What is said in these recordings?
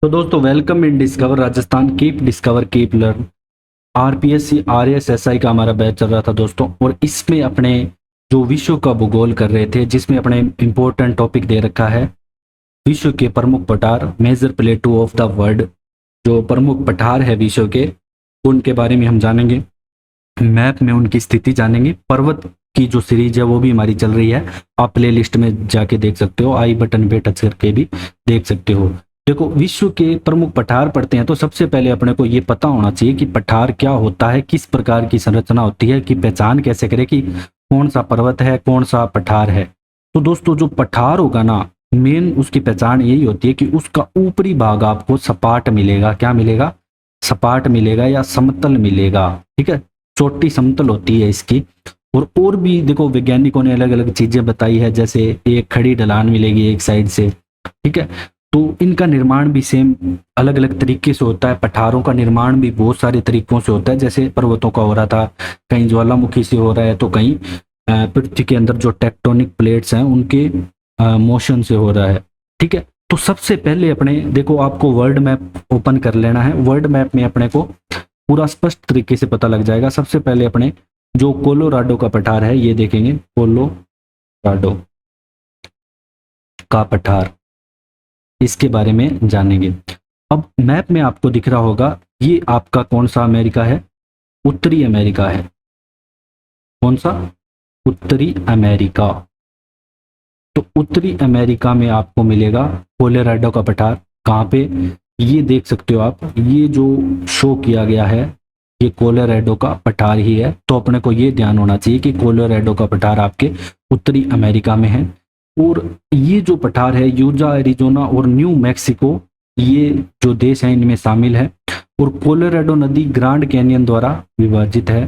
तो दोस्तों welcome in discover Rajasthan. Keep discover keep learn. RPSC RSSI का हमारा बैच चल रहा था दोस्तों, और इसमें अपने जो विश्व का भूगोल कर रहे थे, जिसमें अपने इंपॉर्टेंट टॉपिक दे रखा है विश्व के प्रमुख पठार, major plateau of the world. जो प्रमुख पठार है विश्व के, उनके बारे में हम जानेंगे। मैप में उनकी स्थिति जानेंगे। पर्वत की जो सीरीज है वो भी हमारी चल रही है, आप प्ले लिस्ट में जाके देख सकते हो, आई बटन पे टच करके भी देख सकते हो। देखो, विश्व के प्रमुख पठार पढ़ते हैं तो सबसे पहले अपने को ये पता होना चाहिए कि पठार क्या होता है, किस प्रकार की संरचना होती है, कि पहचान कैसे करें कि कौन सा पर्वत है, कौन सा पठार है। तो दोस्तों जो पठार होगा ना, मेन उसकी पहचान यही होती है कि उसका ऊपरी भाग आपको सपाट मिलेगा। क्या मिलेगा? सपाट मिलेगा या समतल मिलेगा। ठीक है, चोटी समतल होती है इसकी। और भी देखो, वैज्ञानिकों ने अलग अलग चीजें बताई है, जैसे एक खड़ी ढलान मिलेगी एक साइड से। ठीक है, तो इनका निर्माण भी सेम अलग अलग तरीके से होता है। पठारों का निर्माण भी बहुत सारे तरीकों से होता है, जैसे पर्वतों का हो रहा था, कहीं ज्वालामुखी से हो रहा है, तो कहीं पृथ्वी के अंदर जो टेक्टोनिक प्लेट्स हैं उनके मोशन से हो रहा है। ठीक है, तो सबसे पहले अपने देखो, आपको वर्ल्ड मैप ओपन कर लेना है। वर्ल्ड मैप में अपने को पूरा स्पष्ट तरीके से पता लग जाएगा। सबसे पहले अपने जो कोलोराडो का पठार है ये देखेंगे, कोलोराडो का पठार, इसके बारे में जानेंगे। अब मैप में आपको दिख रहा होगा, ये आपका कौन सा अमेरिका है? उत्तरी अमेरिका है। कौन सा? उत्तरी अमेरिका। तो उत्तरी अमेरिका में आपको मिलेगा कोलोराडो का पठार। कहाँ पे? ये देख सकते हो आप, ये जो शो किया गया है ये कोलोराडो का पठार ही है। तो अपने को ये ध्यान होना चाहिए कि कोलोराडो का पठार आपके उत्तरी अमेरिका में है। और ये जो पठार है यूजा, एरिजोना और न्यू मैक्सिको, ये जो देश है इनमें शामिल है। और कोलोराडो नदी ग्रांड कैनियन द्वारा विभाजित है।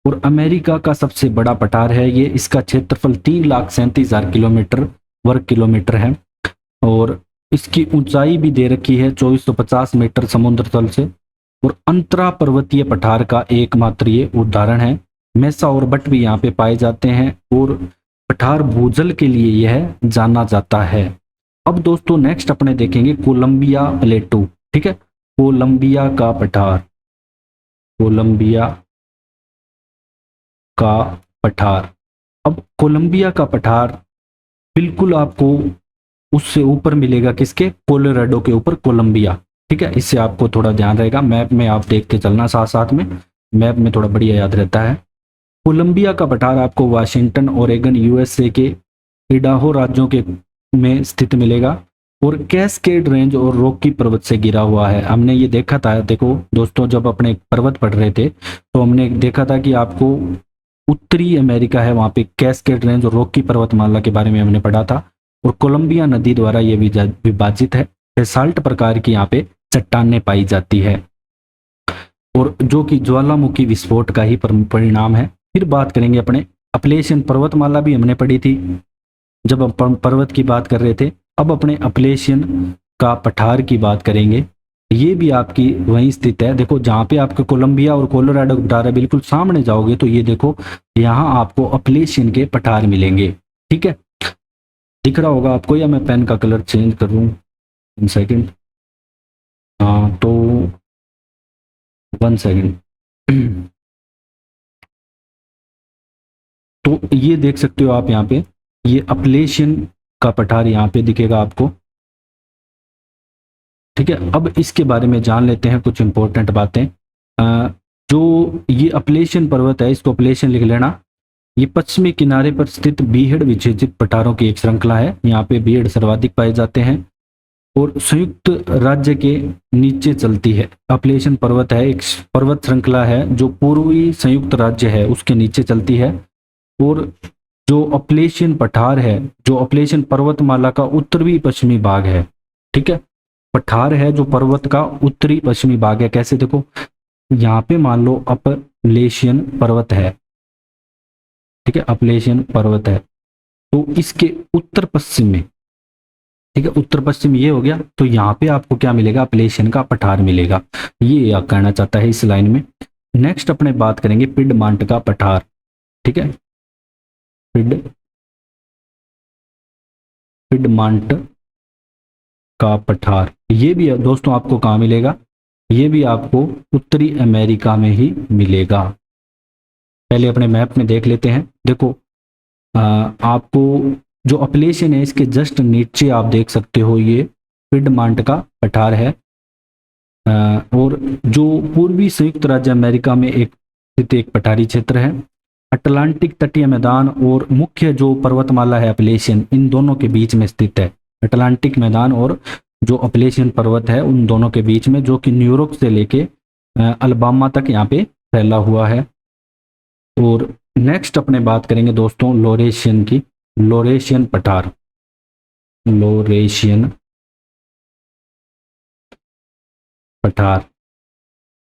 और अमेरिका का सबसे बड़ा पठार है ये। इसका क्षेत्रफल 3,37,000 किलोमीटर वर्ग किलोमीटर है। और इसकी ऊंचाई भी दे रखी है 2450 मीटर समुद्र तल से। और अंतरा पर्वतीय पठार का एकमात्र ये उदाहरण है। मेसा और बट भी यहाँ पे पाए जाते हैं, और पठार भूजल के लिए यह जाना जाता है। अब दोस्तों नेक्स्ट अपने देखेंगे कोलंबिया प्लेटू। ठीक है, कोलंबिया का पठार, कोलंबिया का पठार। अब कोलंबिया का पठार बिल्कुल आपको उससे ऊपर मिलेगा, किसके? कोलोराडो के ऊपर कोलंबिया। ठीक है, इससे आपको थोड़ा ध्यान रहेगा, मैप में आप देखते चलना साथ साथ में, मैप में थोड़ा बढ़िया याद रहता है। कोलंबिया का पठार आपको वाशिंगटन, ओरेगन, यूएसए के इडाहो राज्यों के में स्थित मिलेगा। और कैस्केड रेंज और रॉकी पर्वत से घिरा हुआ है। हमने ये देखा था, देखो दोस्तों, जब अपने पर्वत पढ़ रहे थे तो हमने देखा था कि आपको उत्तरी अमेरिका है, वहां पे कैस्केड रेंज और रॉकी पर्वतमाला के बारे में हमने पढ़ा था। और कोलंबिया नदी द्वारा यह विभाजित है। बेसाल्ट प्रकार की यहाँ पे चट्टानें पाई जाती है, और जो कि ज्वालामुखी विस्फोट का ही परिणाम है। फिर बात करेंगे अपने अपलेशियन पर्वतमाला, भी हमने पढ़ी थी जब हम पर्वत की बात कर रहे थे। अब अपने अपलेशियन का पठार की बात करेंगे। ये भी आपकी वहीं स्थित है। देखो, जहाँ पे आपका कोलंबिया और कोलोराडो पठार है, बिल्कुल सामने जाओगे तो ये देखो, यहाँ आपको अपलेशियन के पठार मिलेंगे। ठीक है, दिख रहा होगा आपको, या मैं पेन का कलर चेंज कर लूँ? 1 सेकेंड। हाँ, तो 1 सेकेंड। तो ये देख सकते हो आप यहाँ पे, ये अपलेशियन का पठार यहाँ पे दिखेगा आपको। ठीक है, अब इसके बारे में जान लेते हैं कुछ इंपॉर्टेंट बातें। जो ये अपलेशियन पर्वत है, इसको अपलेशियन लिख लेना। ये पश्चिमी किनारे पर स्थित बीहड़ विच्छेदित पठारों की एक श्रृंखला है। यहाँ पे बीहड़ सर्वाधिक पाए जाते हैं, और संयुक्त राज्य के नीचे चलती है। अपलेशियन पर्वत है, एक पर्वत श्रृंखला है जो पूर्वी संयुक्त राज्य है उसके नीचे चलती है। और जो अपलेशियन पठार है, जो अपलेशियन पर्वतमाला का उत्तरी पश्चिमी भाग है। ठीक है, पठार है जो पर्वत का उत्तरी पश्चिमी भाग है। कैसे? देखो, यहाँ पे मान लो अपलेशियन पर्वत है। ठीक है, अपलेशियन पर्वत है, तो इसके उत्तर पश्चिम में, ठीक है, उत्तर पश्चिम ये हो गया, तो यहाँ पे आपको क्या मिलेगा? अपलेशियन का पठार मिलेगा। ये कहना चाहता है इस लाइन में। नेक्स्ट अपने बात करेंगे पिडमांट का पठार। ठीक है, पिडमांट का पठार, ये भी दोस्तों आपको कहाँ मिलेगा, ये भी आपको उत्तरी अमेरिका में ही मिलेगा। पहले अपने मैप में देख लेते हैं। देखो आपको जो अपलेशन है इसके जस्ट नीचे आप देख सकते हो ये पिडमांट का पठार है, और जो पूर्वी संयुक्त राज्य अमेरिका में एक स्थित एक पठारी क्षेत्र है। अटलांटिक तटीय मैदान और मुख्य जो पर्वतमाला है अपलेशियन, इन दोनों के बीच में स्थित है। अटलांटिक मैदान और जो अपलेशियन पर्वत है उन दोनों के बीच में, जो कि न्यूयॉर्क से लेके अल्बामा तक यहाँ पे फैला हुआ है। और नेक्स्ट अपने बात करेंगे दोस्तों लोरेशियन की, लोरेशियन पठार, लोरेशियन पठार।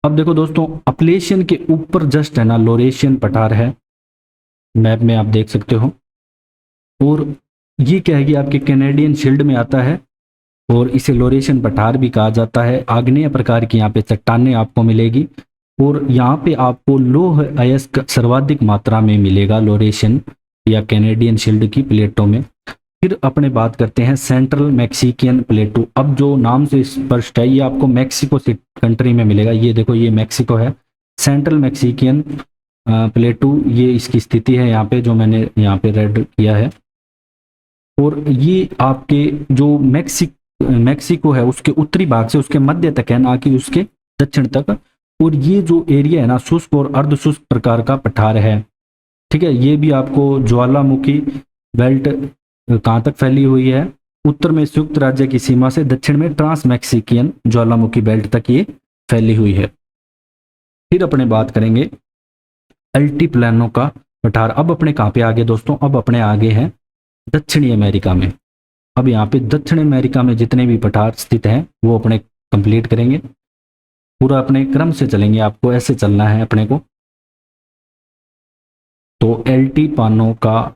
अब देखो दोस्तों अपलेशियन के ऊपर जस्ट है ना लोरेशियन पठार है, मैप में आप देख सकते हो। और ये क्या है कि आपके कैनेडियन शील्ड में आता है और इसे लोरेशियन पठार भी कहा जाता है। आग्नेय प्रकार की यहाँ पे चट्टानें आपको मिलेगी और यहाँ पे आपको लौह अयस्क सर्वाधिक मात्रा में मिलेगा लोरेशियन या कैनेडियन शील्ड की प्लेटों में। फिर अपने बात करते हैं सेंट्रल मैक्सिकियन प्लेटू। अब जो नाम से स्पष्ट है ये आपको मैक्सिको कंट्री में मिलेगा। ये देखो ये मैक्सिको है, सेंट्रल मैक्सिकियन प्लेटू, ये इसकी स्थिति है यहाँ पे जो मैंने यहाँ पे रेड किया है। और ये आपके जो मैक्सिको है उसके उत्तरी भाग से उसके मध्य तक है, ना कि उसके दक्षिण तक। और ये जो एरिया है ना शुष्क और अर्धशुष्क प्रकार का पठार है। ठीक है, ये भी आपको ज्वालामुखी बेल्ट कहाँ तक फैली हुई है, उत्तर में संयुक्त राज्य की सीमा से दक्षिण में ट्रांस मैक्सिकियन ज्वालामुखी बेल्ट तक ये फैली हुई है। फिर अपने बात करेंगे अल्टीप्लानो का पठार। अब अपने कहाँ पे आगे दोस्तों, अब अपने आगे हैं दक्षिणी अमेरिका में। अब यहाँ पे दक्षिण अमेरिका में जितने भी पठार स्थित हैं वो अपने कंप्लीट करेंगे, पूरा अपने क्रम से चलेंगे, आपको ऐसे चलना है अपने को। तो अल्टीप्लानो का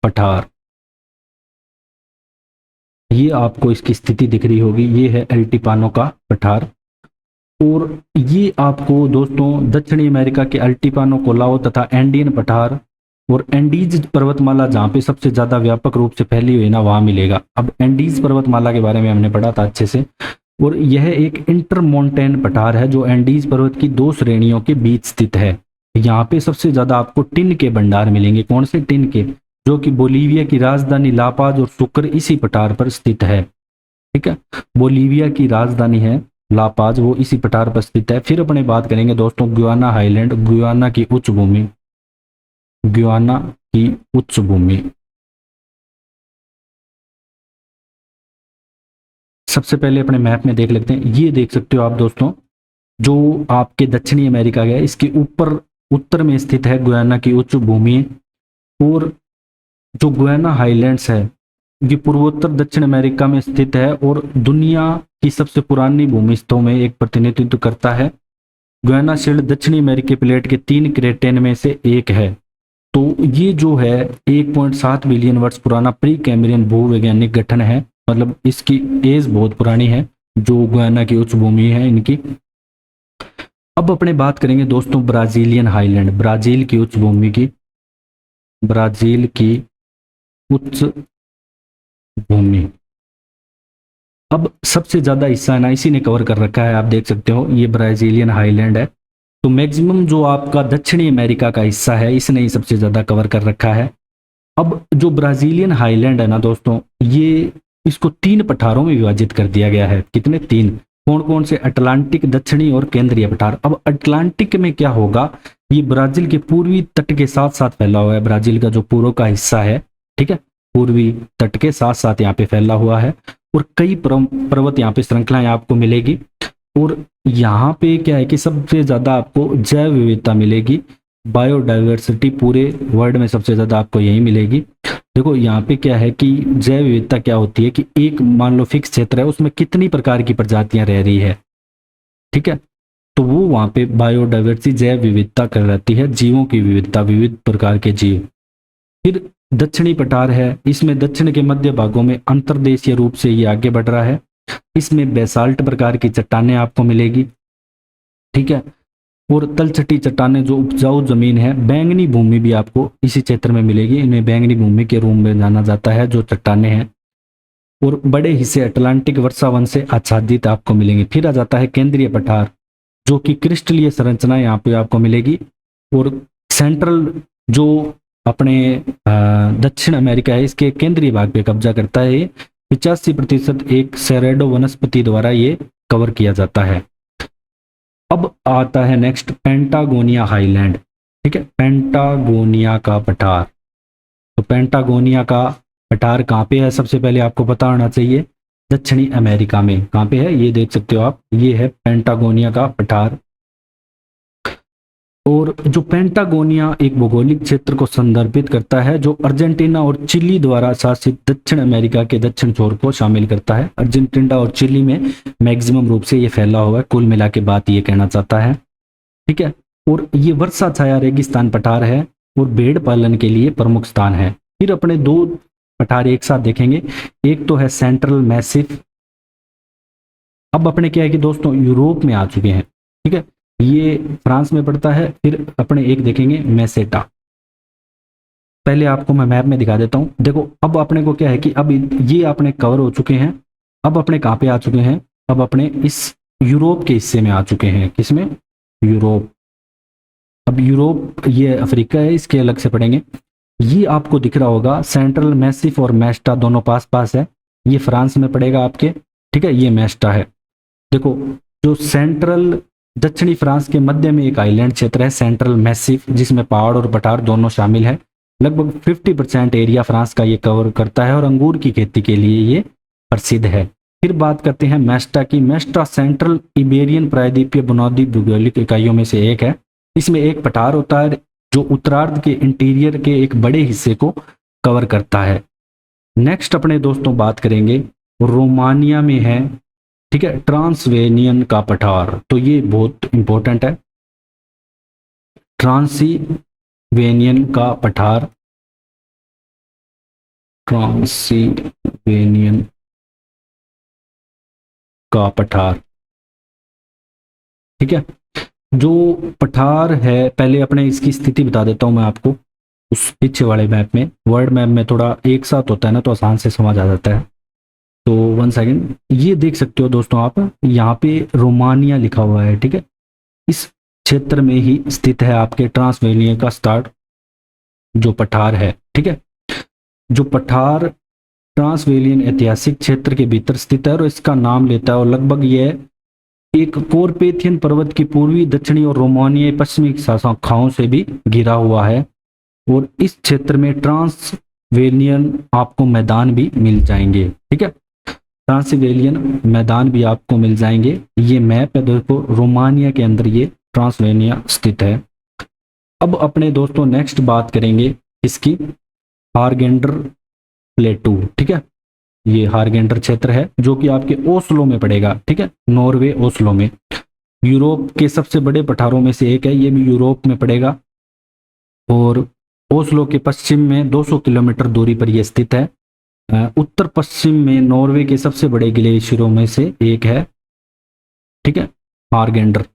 पठार, ये आपको इसकी स्थिति दिख रही होगी, ये है अल्टीप्लानो का पठार। और ये आपको दोस्तों दक्षिणी अमेरिका के अल्टीप्लानो, कोलाओ तथा एंडियन पठार और एंडीज पर्वतमाला जहाँ पे सबसे ज्यादा व्यापक रूप से फैली हुई है ना वहां मिलेगा। अब एंडीज पर्वतमाला के बारे में हमने पढ़ा था अच्छे से, और यह एक इंटरमोंटेन पठार है जो एंडीज पर्वत की दो श्रेणियों के बीच स्थित है। यहाँ पे सबसे ज्यादा आपको टिन के भंडार मिलेंगे। कौन से टिन के, जो कि बोलीविया की राजधानी लापाज और सुक्र इसी पठार पर स्थित है। ठीक है, बोलीविया की राजधानी है लापाज, वो इसी पठार पर स्थित है। फिर अपने बात करेंगे दोस्तों गुयाना हाईलैंड, गुयाना की उच्च भूमि, गुयाना की उच्च भूमि। सबसे पहले अपने मैप में देख लेते हैं। ये देख सकते हो आप दोस्तों, जो आपके दक्षिणी अमेरिका गया इसके ऊपर उत्तर में स्थित है गुयाना की उच्च भूमि। और जो गुयाना हाईलैंड्स है ये पूर्वोत्तर दक्षिण अमेरिका में स्थित है और दुनिया की सबसे पुरानी भूमिस्थों में एक प्रतिनिधित्व करता है। गुयाना शील्ड दक्षिणी अमेरिकी प्लेट के 3 क्रेटेन में से एक है। तो ये जो है 1.7 बिलियन वर्ष पुराना प्री कैम्ब्रियन भूवैज्ञानिक गठन है, मतलब इसकी एज बहुत पुरानी है जो गुयाना की उच्च भूमि है इनकी। अब अपने बात करेंगे दोस्तों ब्राजीलियन हाईलैंड, ब्राजील की उच्च भूमि की, ब्राजील की उच्च भूमि। अब सबसे ज्यादा हिस्सा है ना इसी ने कवर कर रखा है, आप देख सकते हो ये ब्राजीलियन हाईलैंड है। तो मैक्सिमम जो आपका दक्षिणी अमेरिका का हिस्सा है इसने ही सबसे ज्यादा कवर कर रखा है। अब जो ब्राजीलियन हाईलैंड है ना दोस्तों, ये इसको 3 पठारों में विभाजित कर दिया गया है। कितने? 3। कौन कौन से? अटलांटिक, दक्षिणी और केंद्रीय पठार। अब अटलांटिक में क्या होगा, ये ब्राजील के पूर्वी तट के साथ साथ फैला हुआ है। ब्राजील का जो पूर्व का हिस्सा है, ठीक है, पूर्वी तट के साथ साथ यहाँ पे फैला हुआ है और कई पर्वत यहाँ पे श्रृंखलाएं आपको मिलेगी। और यहाँ पे क्या है कि सबसे ज्यादा आपको जैव विविधता मिलेगी, बायोडाइवर्सिटी पूरे वर्ल्ड में सबसे ज्यादा आपको यही मिलेगी। देखो यहाँ पे क्या है कि जैव विविधता क्या होती है कि एक मान लो फिक्स क्षेत्र है उसमें कितनी प्रकार की प्रजातियां रह रही है, ठीक है, तो वो वहाँ पे बायोडाइवर्सिटी जैव विविधता कर रहती है, जीवों की विविधता, विविध प्रकार के जीव। फिर दक्षिणी पठार है, इसमें दक्षिण के मध्य भागों में अंतर्देशीय रूप से ये आगे बढ़ रहा है। इसमें बेसाल्ट प्रकार की चट्टानें आपको मिलेगी, ठीक है, और तलछटी चट्टानें जो उपजाऊ जमीन है। बैंगनी भूमि भी आपको इसी क्षेत्र में मिलेगी, इन्हें बैंगनी भूमि के रूप में जाना जाता है जो चट्टानें हैं। और बड़े हिस्से अटलांटिक वर्षावन से आच्छादित आपको मिलेंगे। फिर आ जाता है केंद्रीय पठार, जो कि क्रिस्टलीय संरचना यहाँ पे आपको मिलेगी। और सेंट्रल जो अपने दक्षिण अमेरिका है, इसके केंद्रीय भाग पे कब्जा करता है। 85% एक सेरेडो वनस्पति द्वारा ये कवर किया जाता है। अब आता है नेक्स्ट पेंटागोनिया हाईलैंड, ठीक है, पेंटागोनिया का पठार। तो पेंटागोनिया का पठार कहाँ पे है, सबसे पहले आपको पता होना चाहिए, दक्षिणी अमेरिका में। कहाँ पे है ये देख सकते हो आप, ये है पेंटागोनिया का पठार। और जो पेंटागोनिया एक भौगोलिक क्षेत्र को संदर्भित करता है जो अर्जेंटीना और चिली द्वारा शासित दक्षिण अमेरिका के दक्षिण छोर को शामिल करता है। अर्जेंटीना और चिली में मैक्सिमम रूप से ये फैला हुआ है, कुल मिला के बात ये कहना चाहता है, ठीक है। और ये वर्षा छाया रेगिस्तान पठार है और भेड़ पालन के लिए प्रमुख स्थान है। फिर अपने दो पठार एक साथ देखेंगे, एक तो है सेंट्रल मैसिव। अब अपने क्या है कि दोस्तों यूरोप में आ चुके हैं, ठीक है, ये फ्रांस में पड़ता है। फिर अपने एक देखेंगे मेसेटा, पहले आपको मैं मैप में दिखा देता हूं। देखो अब अपने को क्या है कि अब ये अपने कवर हो चुके हैं। अब अपने कहाँ पे आ चुके हैं, अब अपने इस यूरोप के हिस्से में आ चुके हैं। किसमें, यूरोप। अब यूरोप ये अफ्रीका है, इसके अलग से पढ़ेंगे। ये आपको दिख रहा होगा सेंट्रल मैसिफ और मेस्टा दोनों पास पास है, ये फ्रांस में पड़ेगा आपके, ठीक है, ये मेस्टा है। देखो जो सेंट्रल दक्षिणी फ्रांस के मध्य में एक आइलैंड क्षेत्र है सेंट्रल मैसिफ, जिसमें पहाड़ और पठार दोनों शामिल है। लगभग 50% एरिया फ्रांस का ये कवर करता है और अंगूर की खेती के लिए ये प्रसिद्ध है। फिर बात करते हैं मेस्टा की। मेस्टा सेंट्रल इबेरियन प्रायद्वीपीय बुनियादी भौगोलिक इकाइयों में से एक है। इसमें एक पठार होता है जो उत्तरार्ध के इंटीरियर के एक बड़े हिस्से को कवर करता है। नेक्स्ट अपने दोस्तों बात करेंगे रोमानिया में है, ठीक है, ट्रांसवेनियन का पठार। तो ये बहुत इंपॉर्टेंट है, ट्रांसिवेनियन का पठार, ट्रांसिवेनियन का पठार, ठीक है। जो पठार है, पहले अपने इसकी स्थिति बता देता हूं मैं आपको। उस पीछे वाले मैप में, वर्ल्ड मैप में थोड़ा एक साथ होता है ना, तो आसान से समझ आ जाता है। तो 1 सेकेंड, ये देख सकते हो दोस्तों आप, यहाँ पे रोमानिया लिखा हुआ है, ठीक है। इस क्षेत्र में ही स्थित है आपके ट्रांसवेनिया का स्टार्ट जो पठार है, ठीक है। जो पठार ट्रांसवेलियन ऐतिहासिक क्षेत्र के भीतर स्थित है और इसका नाम लेता है, और लगभग यह एक कोरपेथियन पर्वत की पूर्वी, दक्षिणी और रोमानियाई पश्चिमी शाखाओं से भी घिरा हुआ है। और इस क्षेत्र में ट्रांसवेलियन आपको मैदान भी मिल जाएंगे, ठीक है, ट्रांसवेलियन मैदान भी आपको मिल जाएंगे। ये मैप है दोस्तों, रोमानिया के अंदर ये ट्रांसवेनिया स्थित है। अब अपने दोस्तों नेक्स्ट बात करेंगे इसकी, हारगेंडर प्लेटू, ठीक है। ये हारगेंडर क्षेत्र है जो कि आपके ओस्लो में पड़ेगा, ठीक है, नॉर्वे ओस्लो में। यूरोप के सबसे बड़े पठारों में से एक है, ये भी यूरोप में पड़ेगा और ओस्लो के पश्चिम में 200 किलोमीटर दूरी पर यह स्थित है। उत्तर पश्चिम में नॉर्वे के सबसे बड़े ग्लेशियरों में से एक है, ठीक है, हारगेंडर।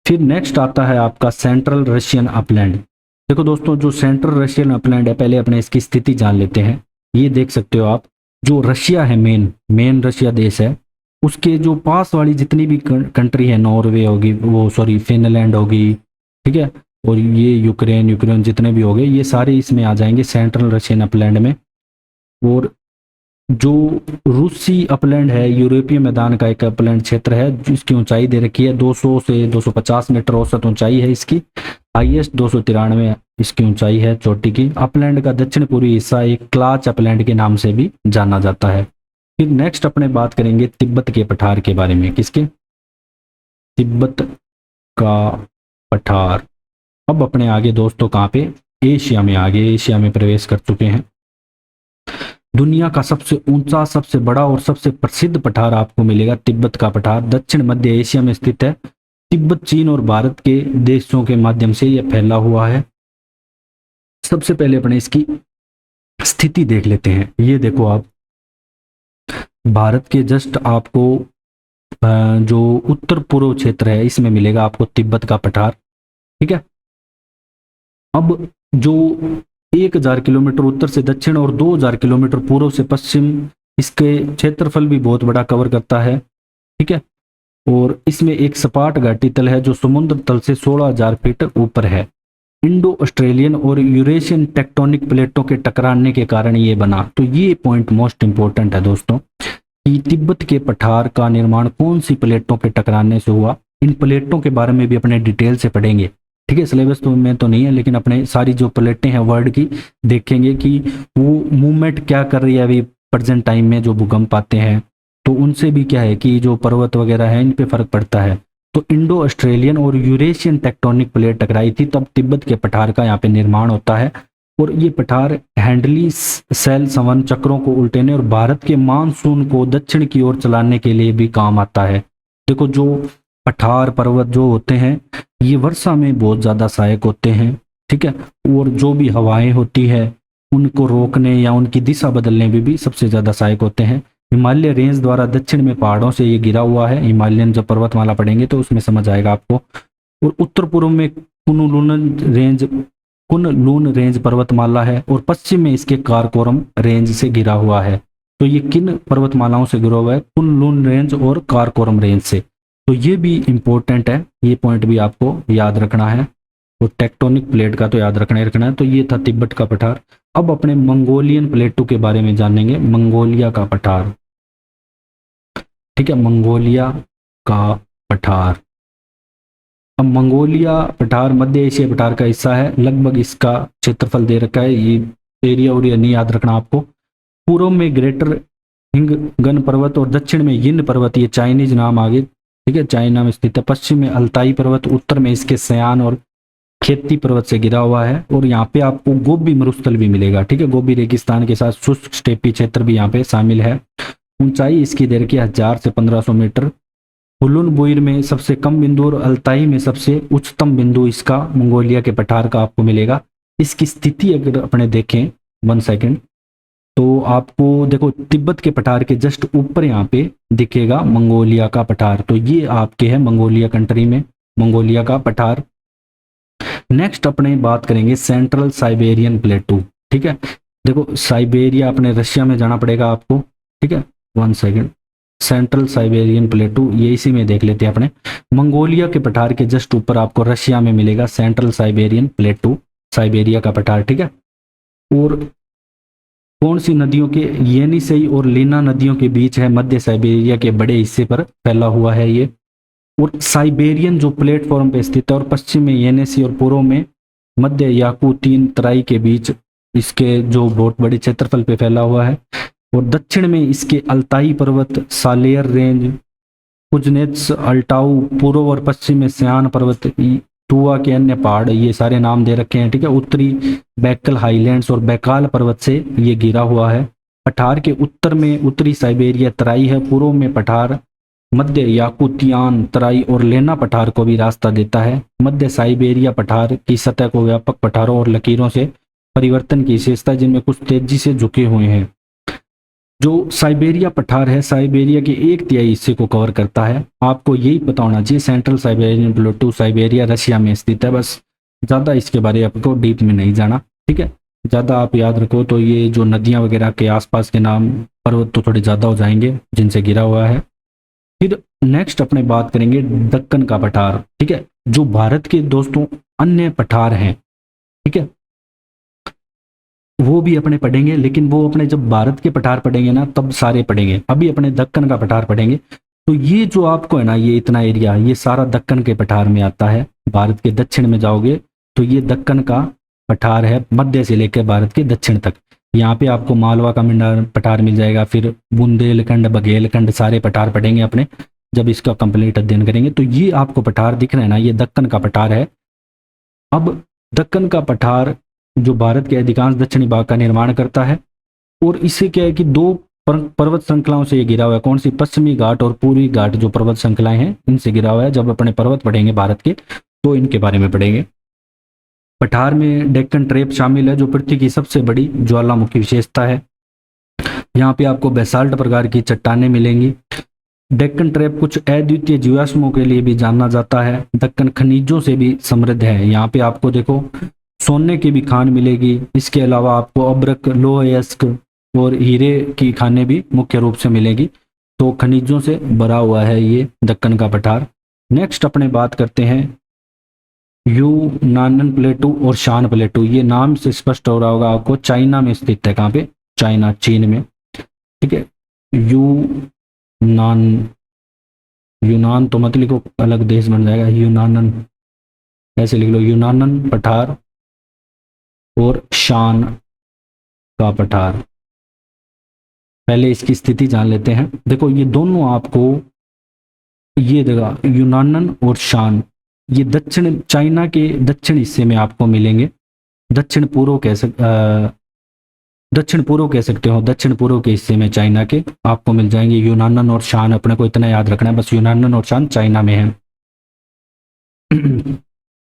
फिर नेक्स्ट आता है आपका सेंट्रल रशियन अपलैंड। देखो दोस्तों, जो सेंट्रल रशियन अपलैंड है, पहले अपने इसकी स्थिति जान लेते हैं। ये देख सकते हो आप, जो रशिया है, मेन रशिया देश है, उसके जो पास वाली जितनी भी कंट्री है, नॉर्वे होगी, वो सॉरी फिनलैंड होगी, ठीक है, और ये यूक्रेन जितने भी हो गए, ये सारे इसमें आ जाएंगे सेंट्रल रशियन अपलैंड में। और जो रूसी अपलैंड है, यूरोपीय मैदान का एक अपलैंड क्षेत्र है, जिसकी ऊंचाई दे रखी है 200 से 250 मीटर औसत ऊंचाई है इसकी। हाईएस्ट 293 इसकी ऊंचाई है चोटी की। अपलैंड का दक्षिण पूर्वी हिस्सा एक क्लाच अपलैंड के नाम से भी जाना जाता है। फिर नेक्स्ट अपने बात करेंगे तिब्बत के पठार के बारे में। किसके, तिब्बत का पठार। अब अपने आगे दोस्तों कहाँ पे, एशिया में, आगे एशिया में प्रवेश कर चुके हैं। दुनिया का सबसे ऊंचा, सबसे बड़ा और सबसे प्रसिद्ध पठार आपको मिलेगा तिब्बत का पठार। दक्षिण मध्य एशिया में स्थित है। तिब्बत चीन और भारत के देशों के माध्यम से यह फैला हुआ है। सबसे पहले अपने इसकी स्थिति देख लेते हैं। ये देखो आप, भारत के जस्ट आपको जो उत्तर पूर्व क्षेत्र है, इसमें मिलेगा आपको तिब्बत का पठार, ठीक है। अब जो 1000 किलोमीटर उत्तर से दक्षिण और 2000 किलोमीटर पूर्व से पश्चिम। इसके क्षेत्रफल भी बहुत बड़ा कवर करता है, ठीक है। और इसमें एक सपाट घाटी तल है जो समुद्र तल से 16,000 फीट ऊपर है। इंडो ऑस्ट्रेलियन और यूरेशियन टेक्टोनिक प्लेटों के टकराने के कारण ये बना। तो ये पॉइंट मोस्ट इंपॉर्टेंट है दोस्तों कि तिब्बत के पठार का निर्माण कौन सी प्लेटों के टकराने से हुआ। इन प्लेटों के बारे में भी अपने डिटेल से पढ़ेंगे, ठीक है। सिलेबस तो में तो नहीं है, लेकिन अपने सारी जो प्लेटें हैं वर्ल्ड की देखेंगे कि वो मूवमेंट क्या कर रही है अभी प्रेजेंट टाइम में। जो भूकंप आते हैं तो उनसे भी क्या है कि जो पर्वत वगैरह है इन पे फर्क पड़ता है। तो इंडो ऑस्ट्रेलियन और यूरेशियन टेक्टोनिक प्लेट टकराई थी, तब तिब्बत के पठार का यहाँ पे निर्माण होता है। और ये पठार हैंडली सेल संवन चक्रों को उल्टेने और भारत के मानसून को दक्षिण की ओर चलाने के लिए भी काम आता है। देखो जो पठार पर्वत जो होते हैं ये वर्षा में बहुत ज़्यादा सहायक होते हैं, ठीक है। और जो भी हवाएं होती है उनको रोकने या उनकी दिशा बदलने में भी सबसे ज़्यादा सहायक होते हैं। हिमालय रेंज द्वारा दक्षिण में पहाड़ों से ये घिरा हुआ है। हिमालयन जब पर्वतमाला पढ़ेंगे तो उसमें समझ आएगा आपको। और उत्तर पूर्व में कुनलून रेंज पर्वतमाला है और पश्चिम में इसके कारकोरम रेंज से घिरा हुआ है। तो ये किन पर्वतमालाओं से घिरा हुआ है? कुनलून रेंज और कारकोरम रेंज से। तो ये भी इंपॉर्टेंट है, ये पॉइंट भी आपको याद रखना है। और टेक्टोनिक प्लेट का तो याद रखना ही रखना है। तो ये था तिब्बत का पठार। अब अपने मंगोलियन प्लेटों के बारे में जानेंगे। मंगोलिया का पठार, ठीक है, मंगोलिया का पठार। अब मंगोलिया पठार मध्य एशिया पठार का हिस्सा है। लगभग इसका क्षेत्रफल दे रखा है, ये एरिया और नहीं याद रखना आपको। पूर्व में ग्रेटर हिंगगन पर्वत और दक्षिण में यिन पर्वत, ये चाइनीज नाम आगे, ठीक है, चाइना में स्थित है। पश्चिम में अल्ताई पर्वत, उत्तर में इसके सयान और खेती पर्वत से घिरा हुआ है। और यहाँ पे आपको गोबी मरुस्थल भी मिलेगा, ठीक है। गोबी रेगिस्तान के साथ शुष्क स्टेपी क्षेत्र भी यहाँ पे शामिल है। ऊंचाई इसकी दे रखी है 1000 से 1500 मीटर। हुलुन बुइर में सबसे कम बिंदु और अल्ताई में सबसे उच्चतम बिंदु इसका मंगोलिया के पठार का आपको मिलेगा। इसकी स्थिति अगर अपने देखें 1 सेकेंड, तो आपको देखो तिब्बत के पठार के जस्ट ऊपर यहाँ पे दिखेगा मंगोलिया का पठार। तो ये आपके है मंगोलिया कंट्री में मंगोलिया का पठार। नेक्स्ट अपने बात करेंगे सेंट्रल साइबेरियन प्लेटू, ठीक है। देखो साइबेरिया अपने रशिया में जाना पड़ेगा आपको, ठीक है। 1 सेकेंड, सेंट्रल साइबेरियन प्लेटू ये इसी में देख लेते हैं अपने। मंगोलिया के पठार के जस्ट ऊपर आपको रशिया में मिलेगा सेंट्रल साइबेरियन प्लेटू, साइबेरिया का पठार, ठीक है। और कौन सी नदियों के? येनिसई और लीना नदियों के बीच है, मध्य साइबेरिया के बड़े हिस्से पर फैला हुआ है ये। और साइबेरियन जो प्लेटफॉर्म पे स्थित है और पश्चिम में येनिसी और पूर्व में मध्य याकुतियन तराई के बीच इसके जो बहुत बड़े क्षेत्रफल पे फैला हुआ है। और दक्षिण में इसके अल्ताई पर्वत, सालेयर रेंज, कुजनेत्स, अल्टाऊ, पूर्व और पश्चिम में सयान पर्वत, टुआ के अन्य पहाड़, ये सारे नाम दे रखे हैं, ठीक है। उत्तरी बैकल हाईलैंड्स और बैकाल पर्वत से ये घिरा हुआ है। पठार के उत्तर में उत्तरी साइबेरिया तराई है, पूर्व में पठार मध्य याकुतियान तराई और लेना पठार को भी रास्ता देता है। मध्य साइबेरिया पठार की सतह को व्यापक पठारों और लकीरों से परिवर्तन की विशेषता, जिनमें कुछ तेजी से झुके हुए हैं। जो साइबेरिया पठार है साइबेरिया के 1/3 हिस्से को कवर करता है। आपको यही पता होना चाहिए सेंट्रल साइबेरियन प्लेटू साइबेरिया रशिया में स्थित है। बस ज़्यादा इसके बारे में आपको डीप में नहीं जाना, ठीक है। ज़्यादा आप याद रखो तो ये जो नदियाँ वगैरह के आसपास के नाम पर्वत तो थोड़े ज़्यादा हो जाएंगे जिनसे घिरा हुआ है। फिर नेक्स्ट अपने बात करेंगे दक्कन का पठार, ठीक है। जो भारत के दोस्तों अन्य पठार हैं, ठीक है, वो भी अपने पढ़ेंगे, लेकिन वो अपने जब भारत के पठार पढ़ेंगे ना तब सारे पढ़ेंगे। अभी अपने दक्कन का पठार पढ़ेंगे। तो ये जो आपको है ना ये इतना एरिया ये सारा दक्कन के पठार में आता है। भारत के दक्षिण में जाओगे तो ये दक्कन का पठार है, मध्य से लेकर भारत के दक्षिण तक। यहाँ पे आपको मालवा का पठार मिल जाएगा, फिर बुंदेलखंड, बघेलखंड, सारे पठार पढ़ेंगे अपने जब इसका कंप्लीट अध्ययन करेंगे। तो ये आपको पठार दिख रहे हैं ना, ये दक्कन का पठार है। अब दक्कन का पठार जो भारत के अधिकांश दक्षिणी भाग का निर्माण करता है और इससे क्या है कि 2 पर्वत श्रृंखलाओं से ये घिरा हुआ है। कौन सी? पश्चिमी घाट और पूर्वी घाट जो पर्वत श्रृंखलाएं हैं इनसे घिरा हुआ है। जब अपने पर्वत पढ़ेंगे भारत के तो इनके बारे में पढ़ेंगे। पठार में डेक्कन ट्रेप शामिल है जो पृथ्वी की सबसे बड़ी ज्वालामुखी विशेषता है। यहाँ पे आपको बेसाल्ट प्रकार की चट्टानें मिलेंगी। डेक्कन ट्रेप कुछ अद्वितीय जीवाश्मों के लिए भी जाना जाता है। दक्कन खनिजों से भी समृद्ध है। यहाँ पे आपको देखो सोने की भी खान मिलेगी। इसके अलावा आपको अब्रक, लोहयस्क और हीरे की खानें भी मुख्य रूप से मिलेगी। तो खनिजों से भरा हुआ है ये दक्कन का पठार। नेक्स्ट अपने बात करते हैं यूनानन प्लेटू और शान प्लेटू। ये नाम से स्पष्ट हो रहा होगा आपको, चाइना में स्थित है। कहाँ पे? चाइना, चीन में। ठीक है। यूनान, यूनान तो मत लिखो, अलग देश बन जाएगा। यूनानन ऐसे लिख लो, यूनानन पठार और शान का पठार। पहले इसकी स्थिति जान लेते हैं। देखो ये दोनों आपको, ये जगह यूनानन और शान, ये दक्षिण चाइना के दक्षिण हिस्से में आपको मिलेंगे। दक्षिण पूर्व कह सकते हो। दक्षिण पूर्व के हिस्से में चाइना के आपको मिल जाएंगे यूनानन और शान। अपने को इतना याद रखना है बस, यूनानन और शान चाइना में है।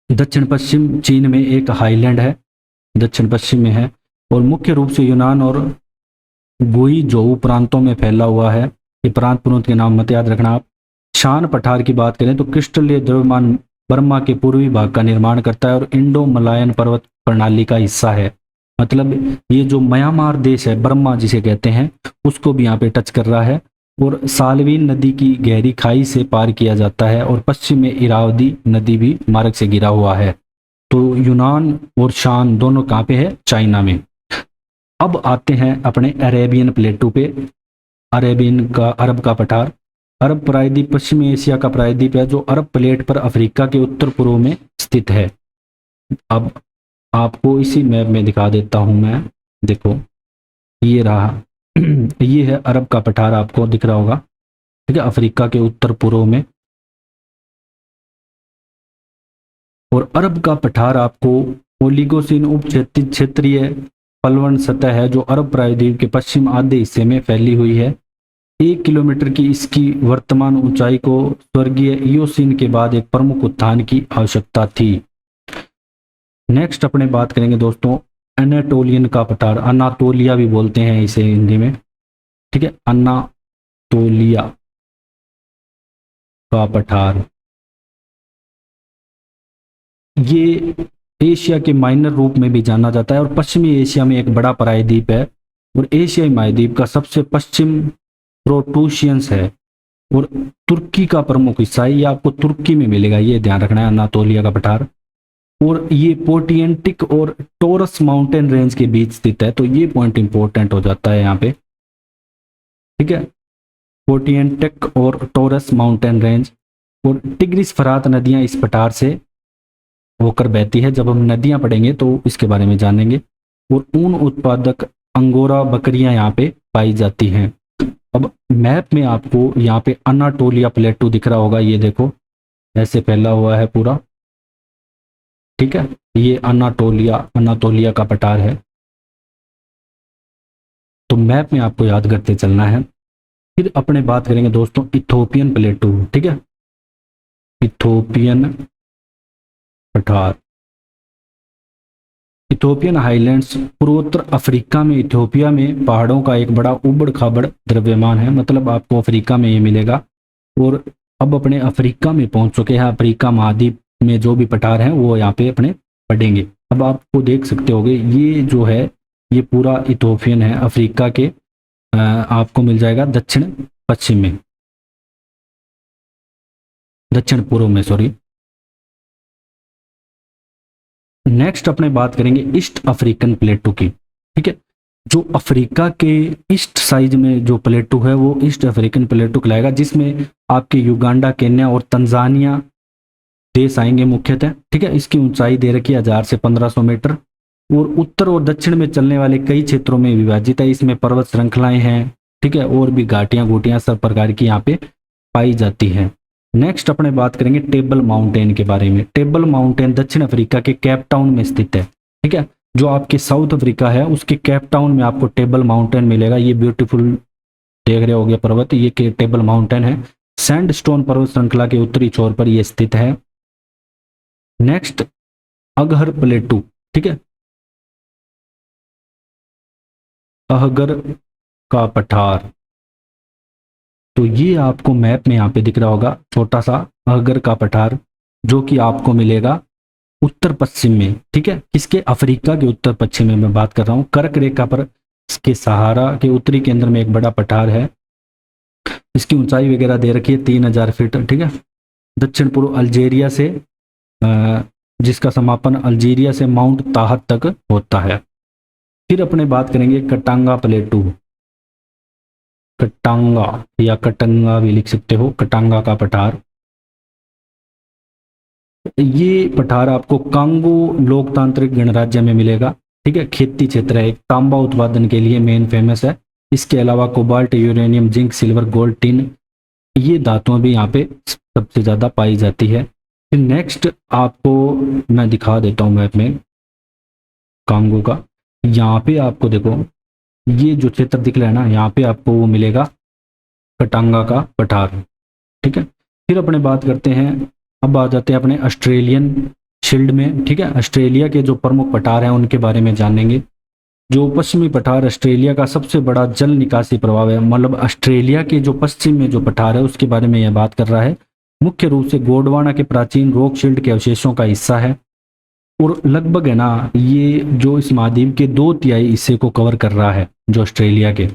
दक्षिण पश्चिम चीन में एक हाईलैंड है, दक्षिण पश्चिम में है, और मुख्य रूप से यूनान और गुइजोउ प्रांतों में फैला हुआ है। ये प्रांत के नाम मत याद रखना आप। शान पठार की बात करें तो क्रिस्टलीय द्रव्यमान बर्मा के पूर्वी भाग का निर्माण करता है और इंडो मलायन पर्वत प्रणाली का हिस्सा है। मतलब ये जो म्यांमार देश है, बर्मा जिसे कहते हैं, उसको भी यहाँ पे टच कर रहा है। और सालवीन नदी की गहरी खाई से पार किया जाता है और पश्चिम में इरावदी नदी भी मार्ग से घिरा हुआ है। तो यूनान और शान दोनों कहाँ पे है? चाइना में। अब आते हैं अपने अरेबियन प्लेटू पे। अरेबियन का, अरब का पठार। अरब प्रायद्वीप पश्चिमी एशिया का प्रायद्वीप है जो अरब प्लेट पर अफ्रीका के उत्तर पूर्व में स्थित है। अब आपको इसी मैप में दिखा देता हूं मैं। देखो ये रहा ये है अरब का पठार, आपको दिख रहा होगा। ठीक है, अफ्रीका के उत्तर पूर्व में। और अरब का पठार आपको ओलिगोसिन उप क्षेत्रीय पलवन सतह है जो अरब प्रायद्वीप के पश्चिम आधे हिस्से में फैली हुई है। 1 किलोमीटर की इसकी वर्तमान ऊंचाई को स्वर्गीय इयोसीन के बाद एक प्रमुख उत्थान की आवश्यकता थी। नेक्स्ट अपने बात करेंगे दोस्तों एनाटोलियन का पठार। अनातोलिया भी बोलते हैं इसे हिंदी में। ठीक है, अनातोलिया का पठार। ये एशिया के माइनर रूप में भी जाना जाता है और पश्चिमी एशिया में एक बड़ा प्रायद्वीप है और एशियाई महाद्वीप का सबसे पश्चिम प्रोटूशियंस है और तुर्की का प्रमुख हिस्सा है। ये आपको तुर्की में मिलेगा, ये ध्यान रखना है, अनातोलिया का पठार। और ये पोटियंटिक और टोरस माउंटेन रेंज के बीच स्थित है। तो ये पॉइंट इंपॉर्टेंट हो जाता है यहाँ पे। ठीक है, पोटियंटिक और टोरस माउंटेन रेंज। और टिग्रिस फरात नदियां इस पठार से होकर बहती है। जब हम नदियां पढ़ेंगे तो इसके बारे में जानेंगे। और ऊन उत्पादक अंगोरा बकरियां यहाँ पे पाई जाती हैं। अब मैप में आपको यहाँ पे अनाटोलिया प्लेटू दिख रहा होगा, ये देखो ऐसे फैला हुआ है पूरा। ठीक है, ये अनातोलिया का पठार है। तो मैप में आपको याद करते चलना है। फिर अपने बात करेंगे दोस्तों इथोपियन प्लेटू। ठीक है, इथोपियन पठार। इथोपियन हाईलैंड्स पूर्वोत्तर अफ्रीका में इथियोपिया में पहाड़ों का एक बड़ा उबड़ खाबड़ द्रव्यमान है। मतलब आपको अफ्रीका में ये मिलेगा। और अब अपने अफ्रीका में पहुंच चुके हैं। अफ्रीका महाद्वीप में जो भी पठार हैं वो यहाँ पे अपने पढ़ेंगे। अब आपको देख सकते होगे ये जो है ये पूरा इथोपियन है। अफ्रीका के आपको मिल जाएगा दक्षिण पश्चिम में, दक्षिण पूर्व में, सॉरी। नेक्स्ट अपने बात करेंगे ईस्ट अफ्रीकन प्लेटू की। ठीक है, जो अफ्रीका के ईस्ट साइड में जो प्लेटू है वो ईस्ट अफ्रीकन प्लेटू कहलाएगा, जिसमें आपके युगांडा, केन्या और तंजानिया देश आएंगे मुख्यतः। ठीक है, इसकी ऊंचाई दे रखी है 1000 से 1500 मीटर और उत्तर और दक्षिण में चलने वाले कई क्षेत्रों में विभाजित है। इसमें पर्वत श्रृंखलाएं हैं। ठीक है, और भी घाटियां घूटियां सब प्रकार की यहाँ पे पाई जाती हैं। नेक्स्ट अपने बात करेंगे टेबल माउंटेन के बारे में। टेबल माउंटेन दक्षिण अफ्रीका के केप टाउन में स्थित है। ठीक है, जो आपके साउथ अफ्रीका है उसके केप टाउन में आपको टेबल माउंटेन मिलेगा। ये ब्यूटीफुल देख रहे होगे पर्वत, ये टेबल माउंटेन है। सैंडस्टोन पर्वत श्रृंखला के उत्तरी छोर पर यह स्थित है। Next Ahaggar plateau. ठीक है, अहगर का पठार। तो ये आपको मैप में यहाँ पे दिख रहा होगा छोटा सा अहगर का पठार, जो कि आपको मिलेगा उत्तर पश्चिम में, ठीक है, किसके, अफ्रीका के उत्तर पश्चिम में मैं बात कर रहा हूँ। कर्क रेखा पर इसके सहारा के उत्तरी केंद्र में एक बड़ा पठार है। इसकी ऊंचाई वगैरह दे रखी है 3000 फीट, ठीक है। दक्षिण पूर्व अल्जीरिया से जिसका समापन अल्जीरिया से माउंट ताहत तक होता है। फिर अपने बात करेंगे कटांगा प्लेटू, कटांगा या कटंगा भी लिख सकते हो, कटांगा का पठार। ये पठार आपको कांगो लोकतांत्रिक गणराज्य में मिलेगा, ठीक है। खेती क्षेत्र है, एक तांबा उत्पादन के लिए मेन फेमस है। इसके अलावा cobalt, uranium, zinc, silver, gold, tin, ये धातुएं भी यहाँ पे सबसे ज्यादा पाई जाती है। फिर नेक्स्ट आपको मैं दिखा देता हूँ मैप में कांगो का। यहाँ पे आपको देखो ये जो क्षेत्र दिख रहा है ना, यहाँ पे आपको वो मिलेगा कटांगा का पठार, ठीक है। फिर अपने बात करते हैं, अब आ जाते हैं अपने ऑस्ट्रेलियन शील्ड में, ठीक है। ऑस्ट्रेलिया के जो प्रमुख पठार हैं उनके बारे में जानेंगे। जो पश्चिमी पठार ऑस्ट्रेलिया का सबसे बड़ा जल निकासी प्रभाव है, मतलब ऑस्ट्रेलिया के जो पश्चिम में जो पठार है उसके बारे में यह बात कर रहा है। मुख्य रूप से गोंडवाना के प्राचीन रॉक शील्ड के अवशेषों का हिस्सा है और लगभग है ना ये जो इस महाद्वीप के 2/3 हिस्से को कवर कर रहा है जो ऑस्ट्रेलिया के,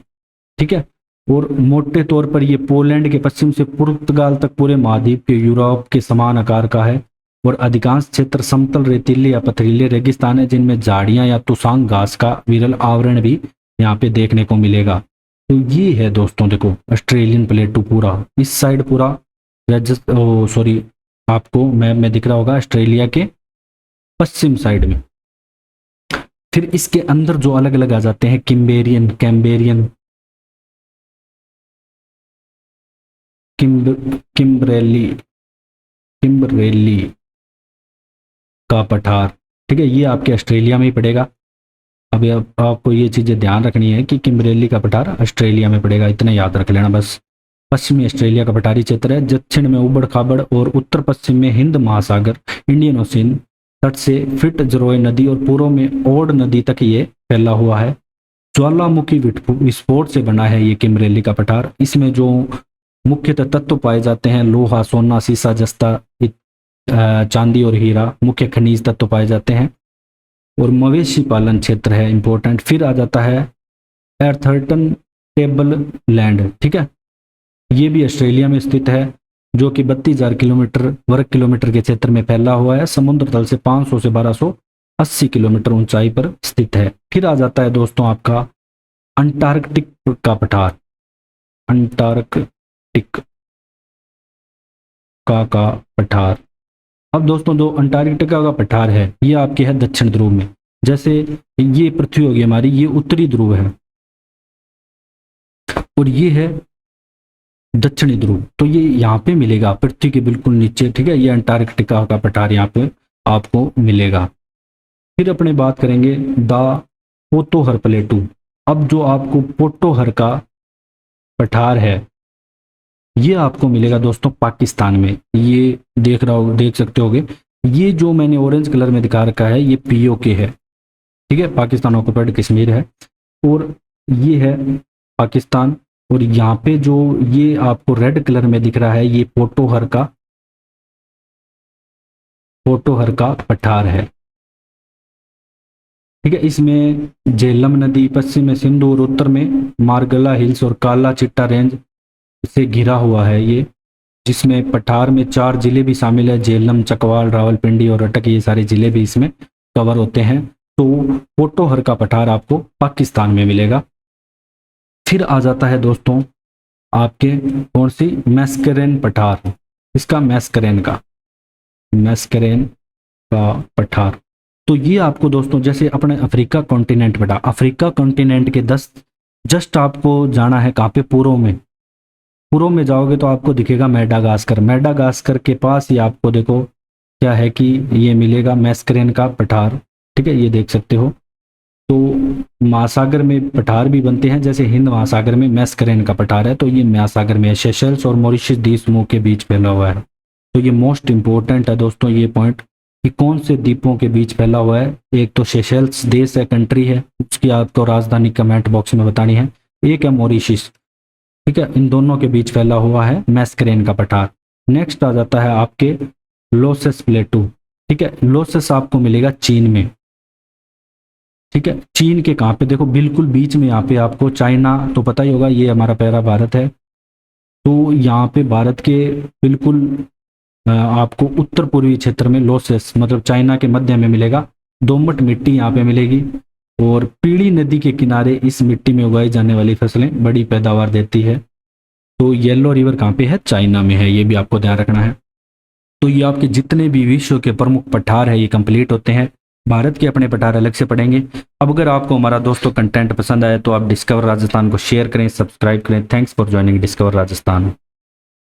ठीक है। और मोटे तौर पर ये पोलैंड के पश्चिम से पुर्तगाल तक पूरे महाद्वीप के यूरोप के समान आकार का है और अधिकांश क्षेत्र समतल रेतीले या पथरीले रेगिस्तान है जिनमें झाड़ियां या तुसांग घास का विरल आवरण भी यहाँ पे देखने को मिलेगा। तो ये है दोस्तों, देखो ऑस्ट्रेलियन प्लेटू पूरा इस साइड पूरा सॉरी आपको मैप में दिख रहा होगा ऑस्ट्रेलिया के पश्चिम साइड में। फिर इसके अंदर जो अलग अलग आ जाते हैं किम्बेरियन, कैम्बेरियन, किम्बरेली, किम्बरेली का पठार, ठीक है। ये आपके ऑस्ट्रेलिया में ही पड़ेगा। अभी आपको ये चीजें ध्यान रखनी है कि किम्बरेली का पठार ऑस्ट्रेलिया में पड़ेगा, इतना याद रख लेना बस। पश्चिमी ऑस्ट्रेलिया का पठारी क्षेत्र है। दक्षिण में उबड़ खाबड़ और उत्तर पश्चिम में हिंद महासागर, इंडियन ओशियन तट से फिट्जरॉय नदी और पूर्व में ओड नदी तक ये फैला हुआ है। ज्वालामुखी विस्फोट से बना है ये किम्बरेली का पठार। इसमें जो मुख्यतः तत्व पाए जाते हैं लोहा, सोना, सीसा, जस्ता, चांदी और हीरा मुख्य खनिज तत्व पाए जाते हैं। और मवेशी पालन क्षेत्र है इंपॉर्टेंट। फिर आ जाता है एर्थर्टन टेबल लैंड, ठीक है। ये भी ऑस्ट्रेलिया में स्थित है जो कि 32,000 वर्ग किलोमीटर के क्षेत्र में फैला हुआ है। समुद्र तल से 500 से 1280 किलोमीटर ऊंचाई पर स्थित है। फिर आ जाता है दोस्तों आपका अंटार्कटिक का पठार, अंटार्कटिक का पठार। अब दोस्तों जो अंटार्कटिका का पठार है ये आपके है दक्षिण ध्रुव में। जैसे ये पृथ्वी होगी हमारी, ये उत्तरी ध्रुव है और ये है दक्षिणी ध्रुव। तो ये यहाँ पे मिलेगा पृथ्वी के बिल्कुल नीचे, ठीक है। ये अंटार्कटिका का पठार यहाँ पे आपको मिलेगा। फिर अपने बात करेंगे द पोतोहर प्लेटू। अब जो आपको पोटोहर का पठार है ये आपको मिलेगा दोस्तों पाकिस्तान में। ये देख सकते होगे, ये जो मैंने ऑरेंज कलर में दिखा रखा है ये पीओके है, ठीक है, पाकिस्तान ऑक्युपाइड कश्मीर है। और ये है पाकिस्तान। और यहाँ पे जो ये आपको रेड कलर में दिख रहा है ये पोटोहर का पठार है, ठीक है। इसमें झेलम नदी, पश्चिम में सिंधु और उत्तर में मारगला हिल्स और काला चिट्टा रेंज से घिरा हुआ है ये, जिसमें पठार में 4 जिले भी शामिल है, झेलम, चकवाल, रावलपिंडी और अटक, ये सारे जिले भी इसमें कवर होते हैं। तो पोटोहर का पठार आपको पाकिस्तान में मिलेगा। फिर आ जाता है दोस्तों आपके कौन सी, मैस्करेन पठार। इसका मैस्करेन का पठार। तो ये आपको दोस्तों जैसे अपने अफ्रीका कॉन्टिनेंट बेटा, अफ्रीका कॉन्टिनेंट के जस्ट आपको जाना है कहाँ पे, पूर्व में जाओगे तो आपको दिखेगा मेडागास्कर के पास ही आपको देखो क्या है कि ये मिलेगा मैस्करेन का पठार, ठीक है। ये देख सकते हो। तो महासागर में पठार भी बनते हैं, जैसे हिंद महासागर में मैस्करेन का पठार है, तो ये महासागर में सेशेल्स और मॉरिशस द्वीप समूह के बीच फैला हुआ है। तो ये मोस्ट इंपॉर्टेंट है दोस्तों ये पॉइंट कि कौन से द्वीपों के बीच फैला हुआ है। एक तो सेशेल्स देश है, कंट्री है, उसकी आपको राजधानी कमेंट बॉक्स में बतानी है। एक है मॉरिशस, ठीक है। इन दोनों के बीच फैला हुआ है मैस्करेन का पठार। नेक्स्ट आ जाता है आपके लोसेस प्लेटू, ठीक है, लॉसेस आपको मिलेगा चीन में। ठीक है, चीन के कहाँ पे देखो, बिल्कुल बीच में यहाँ पे आपको चाइना तो पता ही होगा, ये हमारा प्यारा भारत है। तो यहाँ पे भारत के बिल्कुल आपको उत्तर पूर्वी क्षेत्र में लॉसेस मतलब चाइना के मध्य में मिलेगा। दोमट मिट्टी यहाँ पे मिलेगी और पीली नदी के किनारे इस मिट्टी में उगाई जाने वाली फसलें बड़ी पैदावार देती है। तो येलो रिवर कहाँ पे है, चाइना में है, ये भी आपको ध्यान रखना है। तो ये आपके जितने भी विश्व के प्रमुख पठार है ये कंप्लीट होते हैं। भारत के अपने पठार अलग से पढ़ेंगे। अब अगर आपको हमारा दोस्तों कंटेंट पसंद आया तो आप डिस्कवर राजस्थान को शेयर करें, सब्सक्राइब करें। Thanks for joining discover Rajasthan.